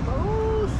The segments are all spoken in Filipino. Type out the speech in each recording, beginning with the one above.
Baus.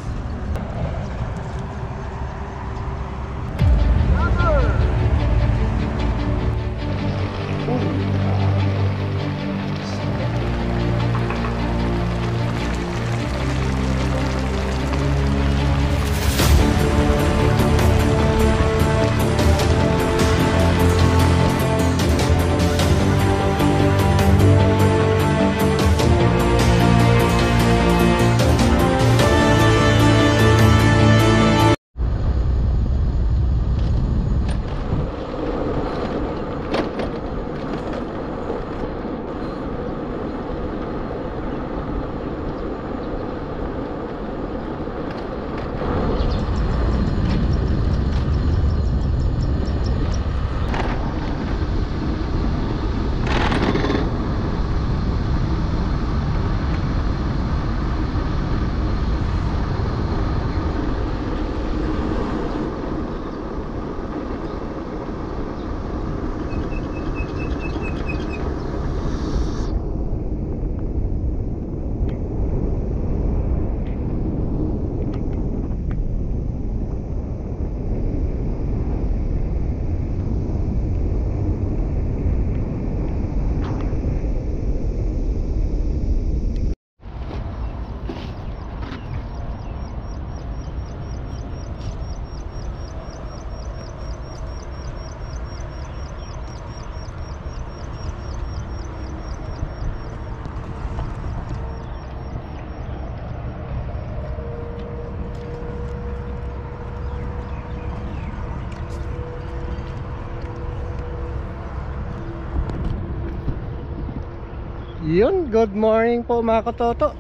Yun, good morning po mga katoto.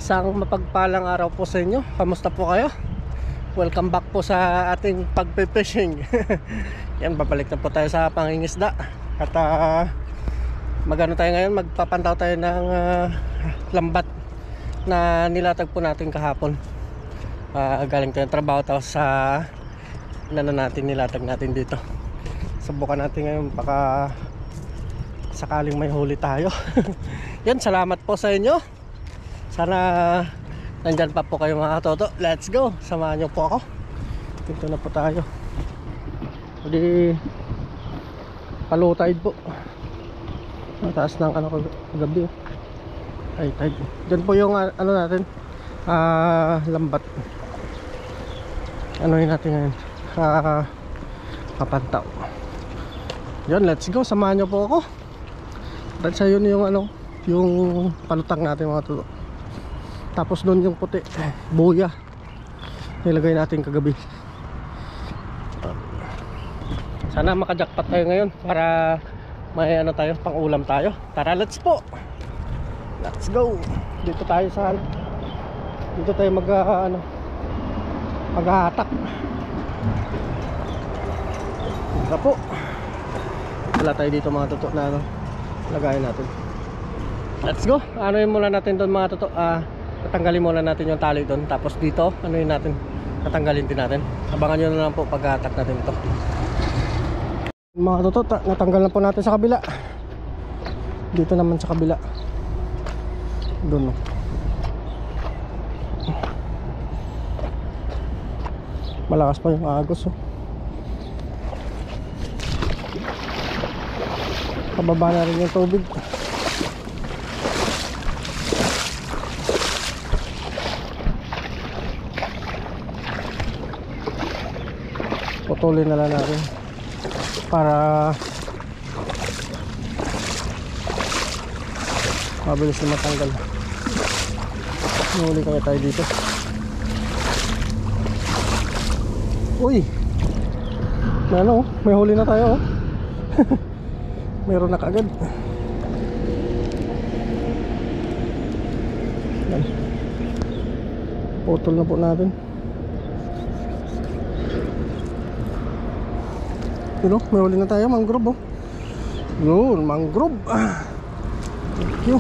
Isang mapagpalang araw po sa inyo. Kamusta po kayo? Welcome back po sa ating pagpe-fishing. Yan, babalik na po tayo sa pangingisda. At magano tayo ngayon, magpapantaw tayo ng lambat na nilatag po natin kahapon. Galing tayo ng trabaho, tapos sa nilatag natin dito. Subukan natin ngayon, baka sakaling may huli tayo. Yan, salamat po sa inyo. Sana nandyan pa po kayo mga katoto. Let's go, samahan nyo po ako. Dito na po tayo. Hindi low tide po. Mataas ng gabi. Ay, tide. Dyan po yung ano natin, lambat. Ano yun natin ngayon, kapantaw. Yan, let's go, samahan nyo po ako. Dahil sa yun yung yung palutang natin mga tulo. Tapos doon yung puti, buya, nilagay natin kagabi. Sana makajackpot tayo ngayon para may tayo, pang ulam tayo. Tara, let's po. Let's go. Dito tayo sa dito tayo maghahatak. Tara po. Wala tayo dito mga tuto na lagayin natin. Let's go. Anuin muna natin doon mga toto. Tatanggalin muna natin yung tali doon. Tapos dito, anuin natin, tatanggalin din natin. Abangan nyo na lang po pag-attack natin ito. Mga toto, natanggal na po natin sa kabila. Dito naman sa kabila. Doon. Malakas pa yung agos. Pababa na rin yung tubig. Putulin na lang natin para mabilis na matanggal. Nahuli kaya tayo dito. Uy, may huli na tayo. Meron na kaagad. Putol na po natin. Yun, may huli na tayo, mangrove. Yun, mangrove. Thank you.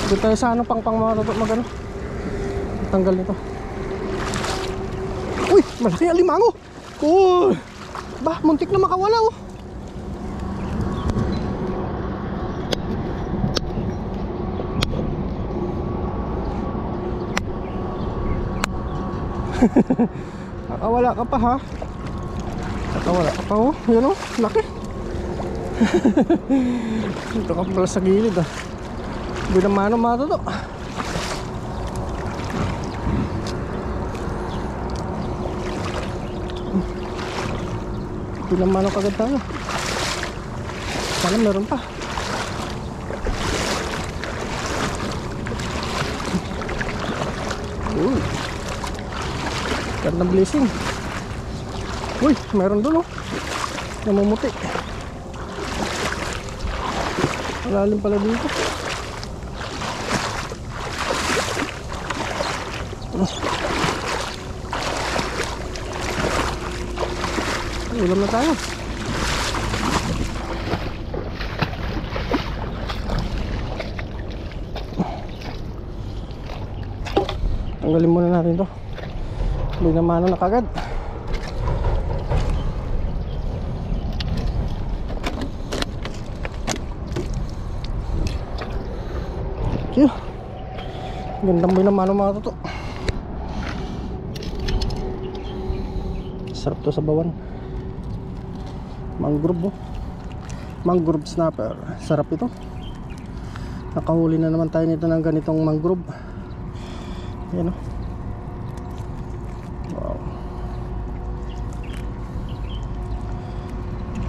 Dito tayo sa pang magano. Tanggal nito. Uy, malaki alimango. Bah, muntik na makawala. Nakawala ka pa ha. Nakawala ka pa oh. Yun oh, laki. Dito ka pala sa gilid ah. Binamano mata to. Binamano kagad tayo. Sana meron pa. Uy, gandang blessing. Uy, meron doon oh, namumuti. Malalim pala dito. Ulam na tayo. Tanggalin muna natin to. Binamano na kagad. Thank you. Gandang binamano mga toto. Sarap to sa bawan. Mangrove oh. Mangrove snapper. Sarap ito. Nakahuli na naman tayo nito ng ganitong mangrove. Yan o. Wow.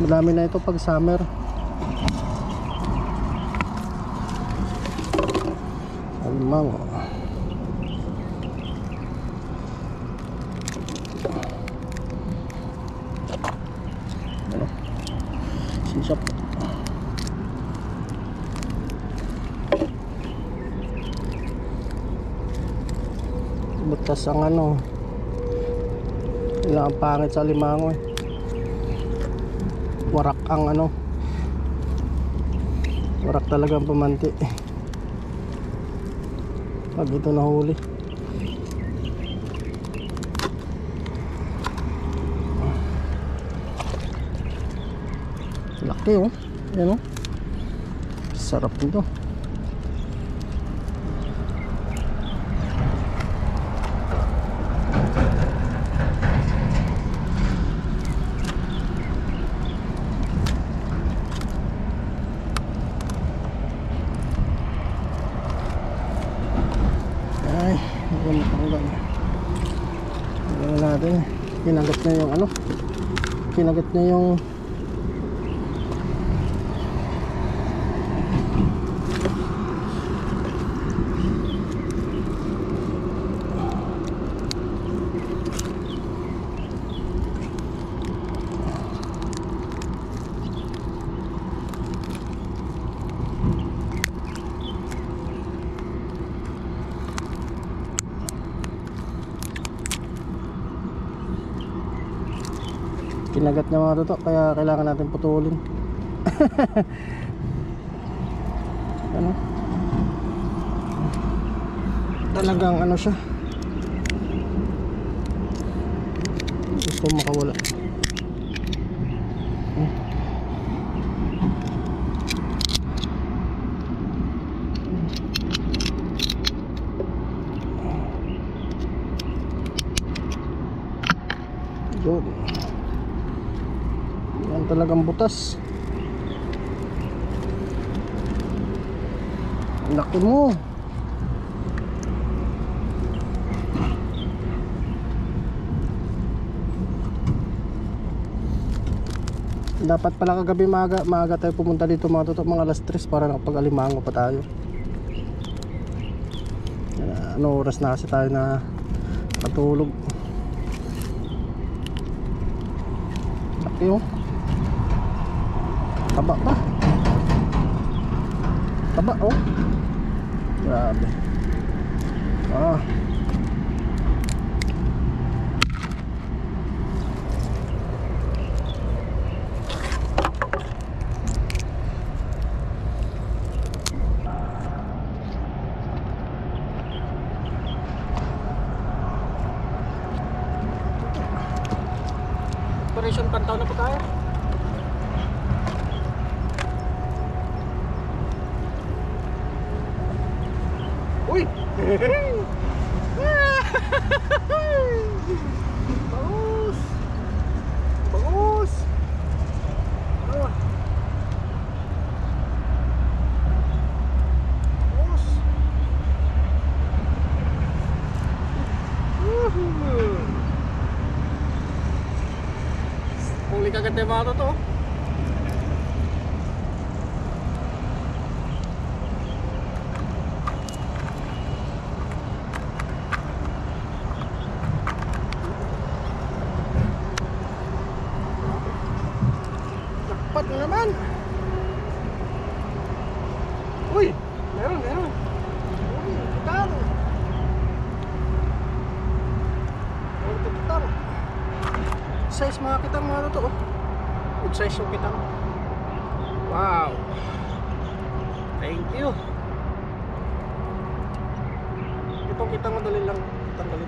Madami na ito pag summer. Alimang o. Ano? Sinsap. Butas ang ano, ilang ang pangit sa limango eh. Warak ang ano, warak talaga ang pamanti pag ito nahuli. Laki oh, yan oh, sarap nito. Natin kinagat niya yung ano, kinagat niya yung kinagat niya mga toto, kaya kailangan natin putulin. Ano? Talagang ano siya, gusto makawala. Yun. Yan talagang butas. Laki mo. Dapat pala kagabi maaga tayo pumunta dito mga toto, mga alas 3 para nakapag-alimango pa tayo. Ano oras na kasi tayo na patulog. Laki oh. Taba pa. Taba oh. Grabe. Ah. Operation Pantaw na po tayo. Uy! Bangus! Bangus! Ah. Bangus! Woohoo! Huli kagad na yung mga to. Dapat na naman. Uy, meron. Uy, kitang. Kitang. Size mga kitang mga to. Good size yung kitang. Wow. Thank you. Itong kitang madali lang tanggalin.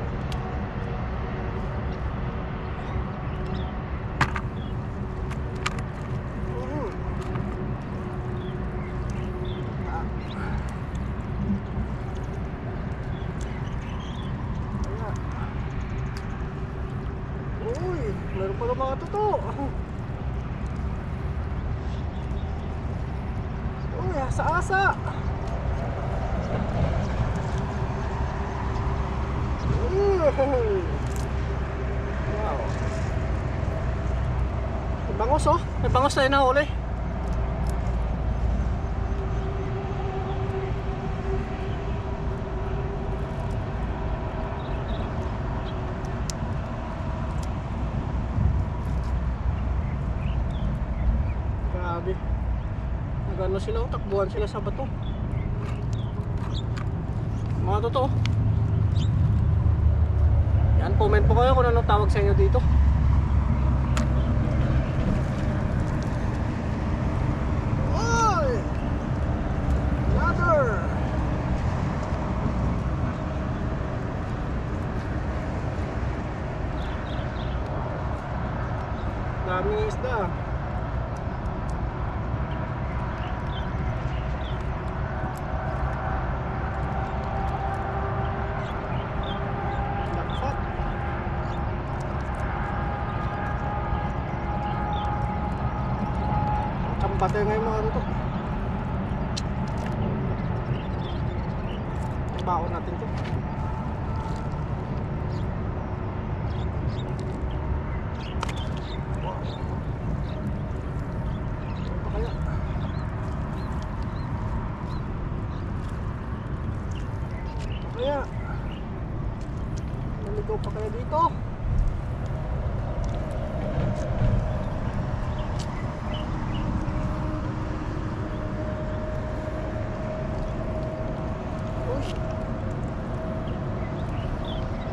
Uy, meron pala mga totoo. Uy, asa-asa. Wow. May bangos oh. May bangos na inahuli. Grabe. Nagano sila, takbuhan sila sa bato. Mga totoo. Yan, comment po kayo kung anong tawag sa inyo dito. Oy! Another! Daming isda. Patay ngayon mga ano to. Baon natin to. Wow. Ano pa kaya? Ano kaya? Naligaw pa kaya dito?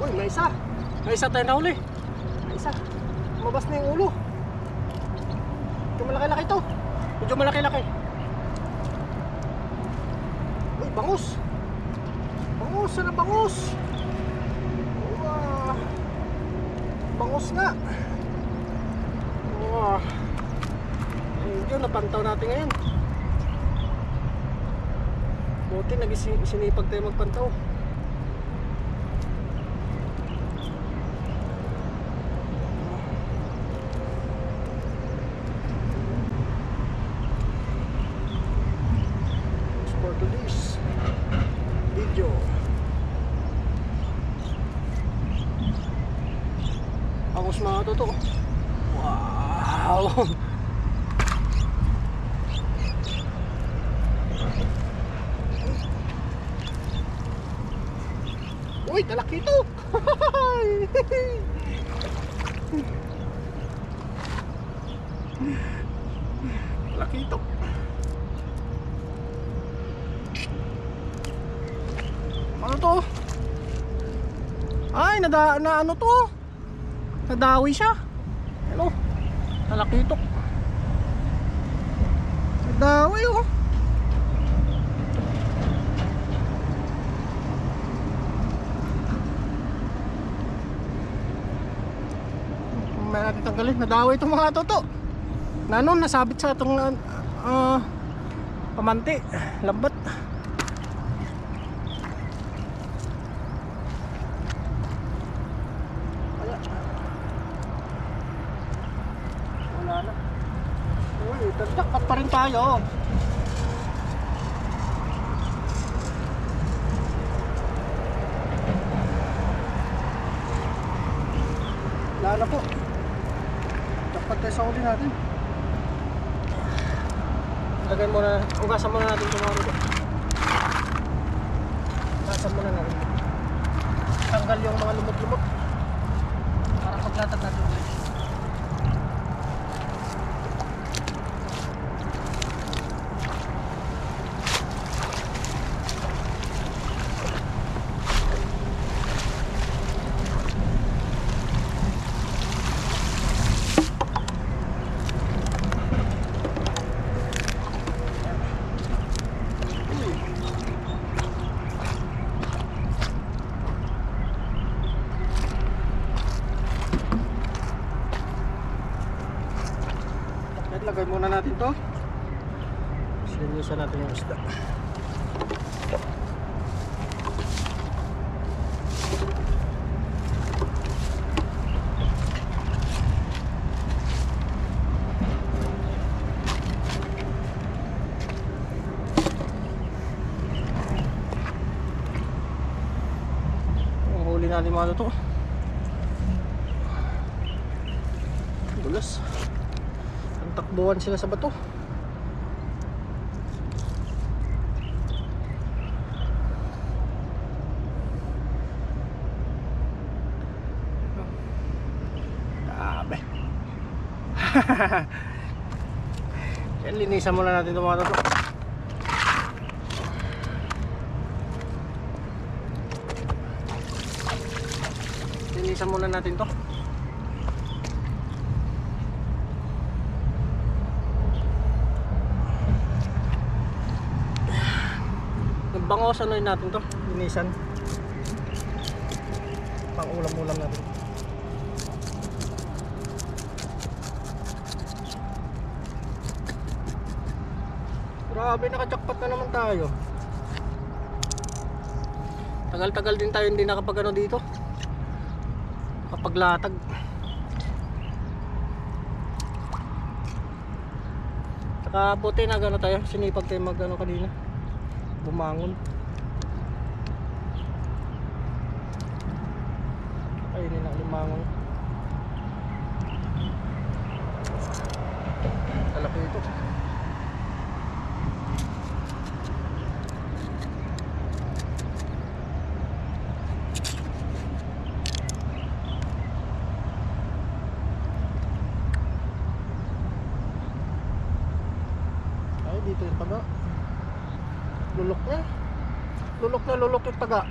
Uy, may isa. May isa tayo nahuli. May isa. Lumabas na yung ulo. Medyo malaki-laki to. Medyo malaki-laki. Uy, bangus. Bangus, sana bangus. Wow. Bangus nga. Wow. Medyo napantaw natin ngayon. Buti nag-sinipag tayo magpantaw. For today's video, bangus mga totoo. Wow. Uy, talakito. Talakito. Ano to? Ay, ano to? Nadawi siya. Hello. Talakitok. Nadawi oh. May natin tanggalin. Nadawi itong mga toto. Nanon, nasabit sa itong pamanti. Lambat. rin tayo. Wala na po. Dapat tayo sa uli natin. Lagay muna, ugasan muna natin ito mga luto. Ugasan muna natin. Tanggal yung mga lumot-lumot. Para paglatag natin. Lagay muna natin to. Silinisan natin yung isda. Ang huli natin mga to. Dulas. Takbuhan sila sa bato. Grabe. Yan, linisan muna natin itong mga to. Linisan muna natin to. Bangos ano yun natin to, linisan. Pang ulam-ulam natin. Grabe, naka-jackpot na naman tayo. Tagal-tagal din tayo hindi nakapag ano dito, nakapaglatag. Saka puti na gano tayo, sinipag tayo mag ano kanina, bumangon. Ayun na lumangon. Talaki ito. Ay, dito yung taga. Lulok na. Lulok na lulok yung taga.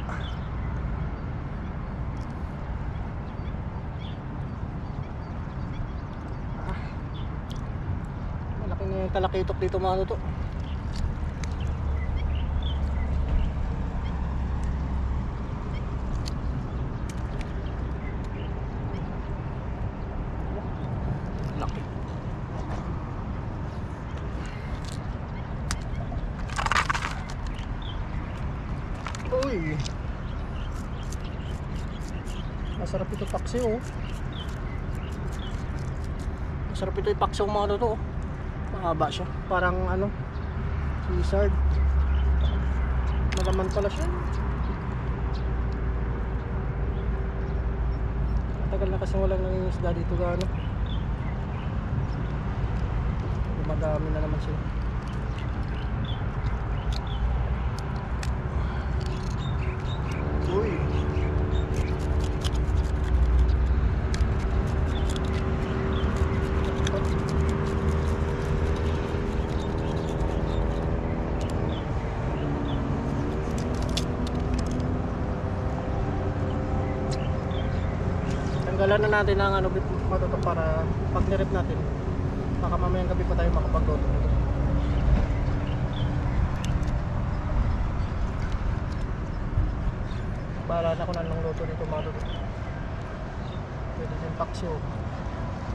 Malaki na yung talakitok dito mga ano to. Laki. Uy, masarap ito paksiw, oh. Masarap ito ipaksiw mga ano to, oh. Mahaba siya, parang ano, lizard. Malaman pala siya. Matagal na kasi walang nangingisda dito gaano. Dumadami na naman sila. Uy, tanggalan na natin ang ano matuto para pag nirip natin baka mamayang gabi pa tayo makapagluto. Para na ko na lang luto dito mga luto. Pwede din paksiw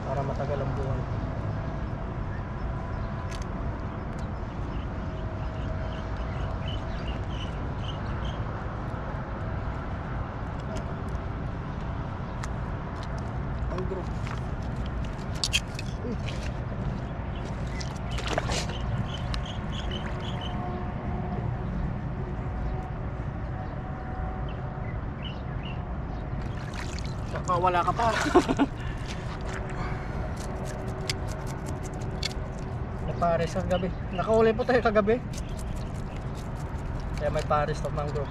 para matagal ang buhay. Ang group. baka wala ka pa. May pares kagabi. Nakahuli po tayo kagabi. Kaya may pares to mangrove.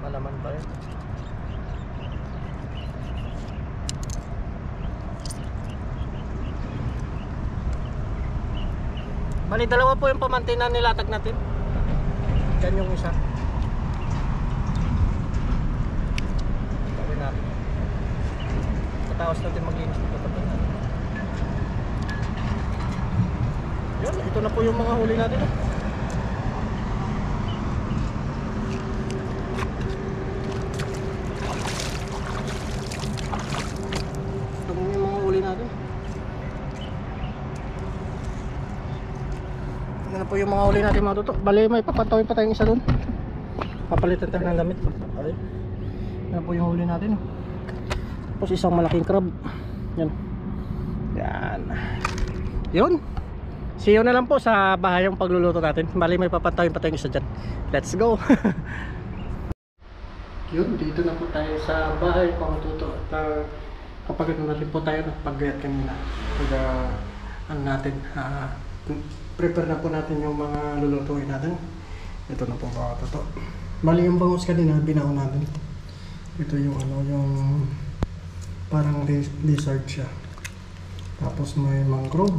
Malaman pa yun. Bali, dalawa po yung pamantinan nilatag natin. Yan yung isa. Gawin natin. Patawas natin maglinis dito. Yan, ito na po yung mga huli natin. Ito po yung mga huli natin. Yan po yung mga huli natin mga tuto. Bali, may papatawin pa tayong isa doon. Papalitan tayo ng damit. Okay. Yan po yung huli natin. Tapos isang malaking crab. Yan. Yan. Yun. See you na lang po sa bahayang pagluluto natin. Bali, may papatawin pa tayong isa dyan. Let's go. Yun, dito na po tayo sa bahay pangluto. At kapag ano na rin po tayo pag-gayat kanina. Pag ano natin, prepare na po natin yung mga lulutuin natin. Ito na po mga toto. Bali, yung bangus kanina binaon natin. Ito yung ano, yung parang lizard siya. Tapos may mangrove.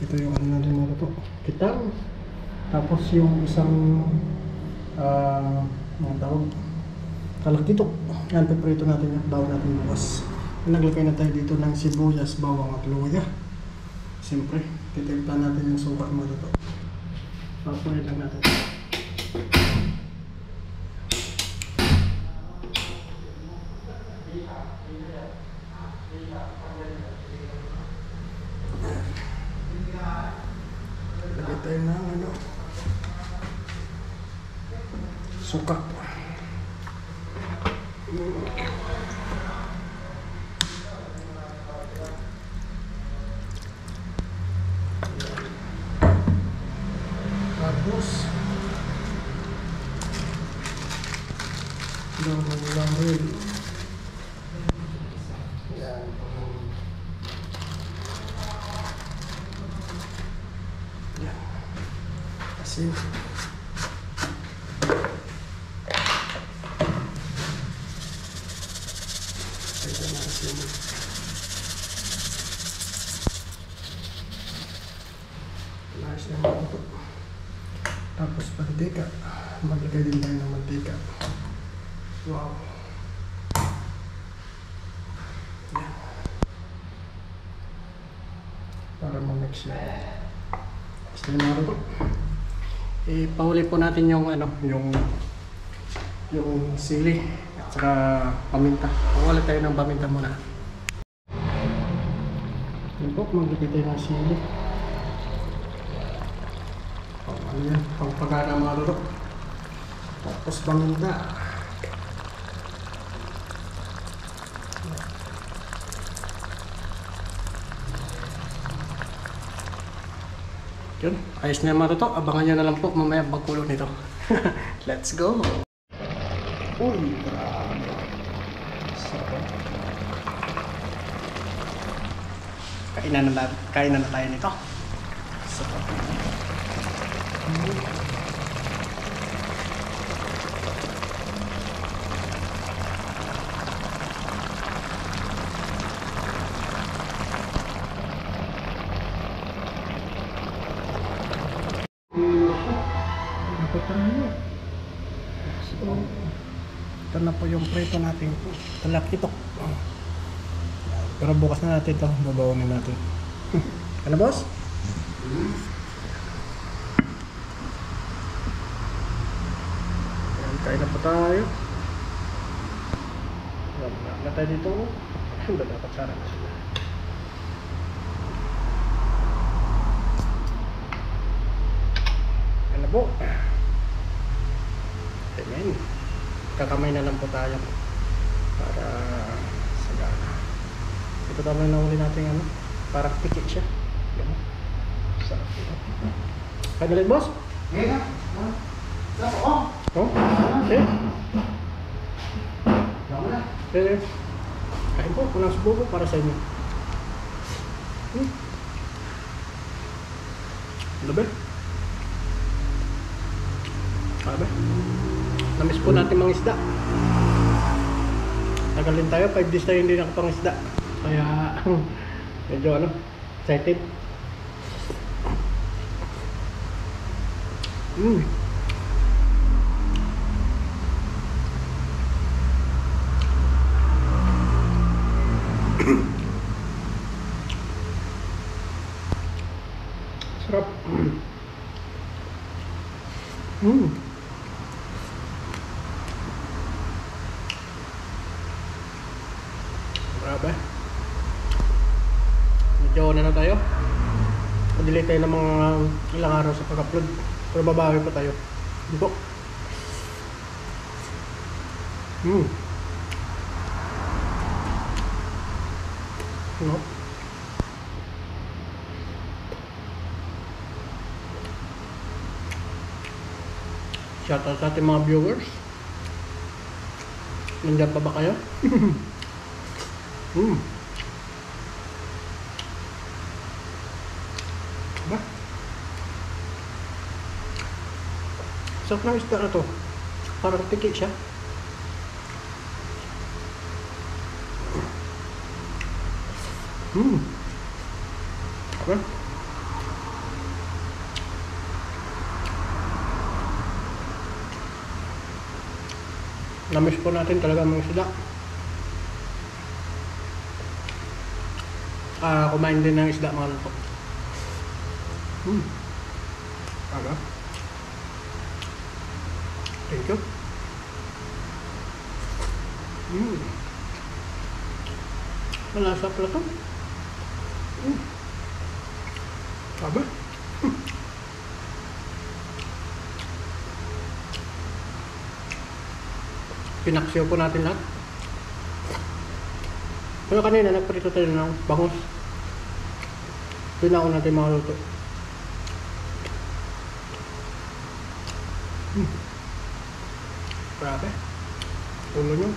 Ito yung ano natin mga toto, kitang. Tapos yung isang mga tawag, kalakito. Yan, piprito natin yan, bawang natin bukas. Naglagay na tayo dito ng sibuyas, bawang at luya. Siyempre, titimpla natin yung suka mga toto. Papunin lang natin. Lagay tayo ng ano, suka. Tapos lang rin. Yan. Yan. Asin. Ito na asin. Nice na ito. Tapos mantika. Maglagay din tayo ng mantika. Wow. Yan. Para ma-mix yan. Gusto nyo na ito. Ipahuli po natin yung ano, yung sili at saka paminta. Pahuli tayo ng paminta muna. Yun po, maglagay tayo ng sili. Ano yan, pangpagana mga lolo. Tapos paminta. Yun, ayos na yung mga toto. Abangan nyo na lang po mamaya pagkulo nito. Let's go! Uy, grabe. Sarap. Kainan na tayo nito. Sarap. So, ito na po yung prito natin. Talakito. Pero bukas na natin ito. Babawunin natin. Ano boss? Kain na po tayo. Wala na tayo dito. Dapat sarap na sila. Ano po? Amen. Kakamay na lang po tayo para sagana. Ito tama na uli natin ano, parang pikit siya. Ganun. Sarap ito. Kaya ulit boss? Yeah. Oh? Okay. Eh, kain po, unang subo po para sa inyo. Ano ba? Ano ba? Namiss po natin mga isda. Tagal din tayo, 5 days tayo hindi nakapangisda. Kaya, medyo excited. Sarap. Grabe. Medyo na tayo. Delay tayo ng mga ilang araw sa pag-upload. Pero babawi pa tayo. Hindi po. No? Shoutout sa ating mga viewers. Nandiyan pa ba kayo? Ba? Sarap ng isda na to. Parang tiki siya. Ba? Namiss po natin talaga mga isda. Kumain din ng isda mga luto. Aga. Thank you. Malasa pala to. Aba. Pinaksiyo po natin lahat. Pero kanina nagprito tayo ng bangus. Pinaon natin mga luto. Grabe. Ulo nyo.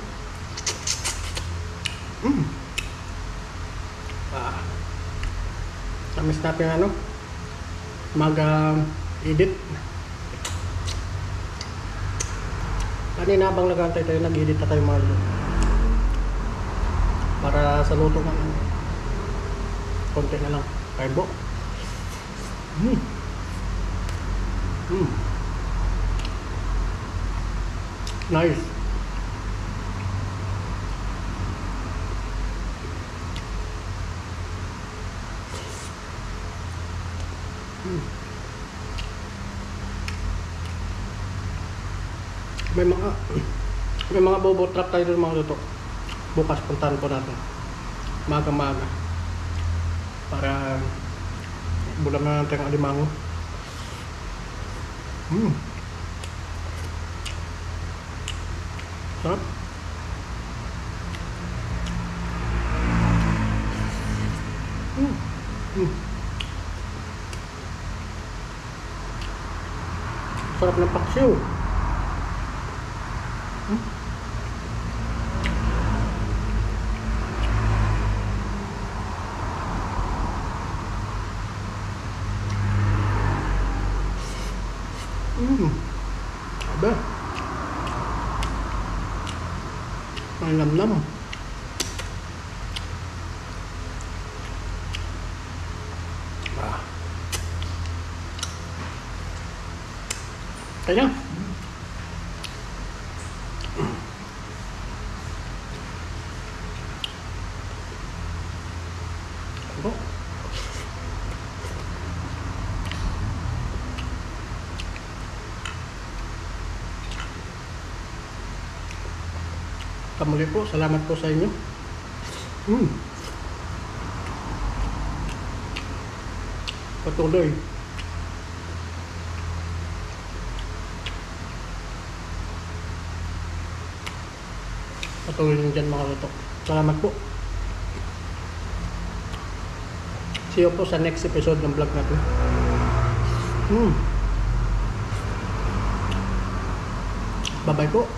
Tamis natin mag-edit. Kanina habang nag-antay tayo, nag-edit na tayo mga luto. Para sa luto ng konti na lang. Kain po. Nice. May mga bobo trap tayo doon mga luto. Bukas puntahan po natin. Maga-maga. Para bulam na natin ang alimango. Sarap. Sarap ng paksiw. Aba. Ang namnam. Kaya. Kamuli po, salamat po sa inyo. Patuloy. Patuloy nyo dyan mga luto. Salamat po. See you po sa next episode ng vlog natin. Bye bye po.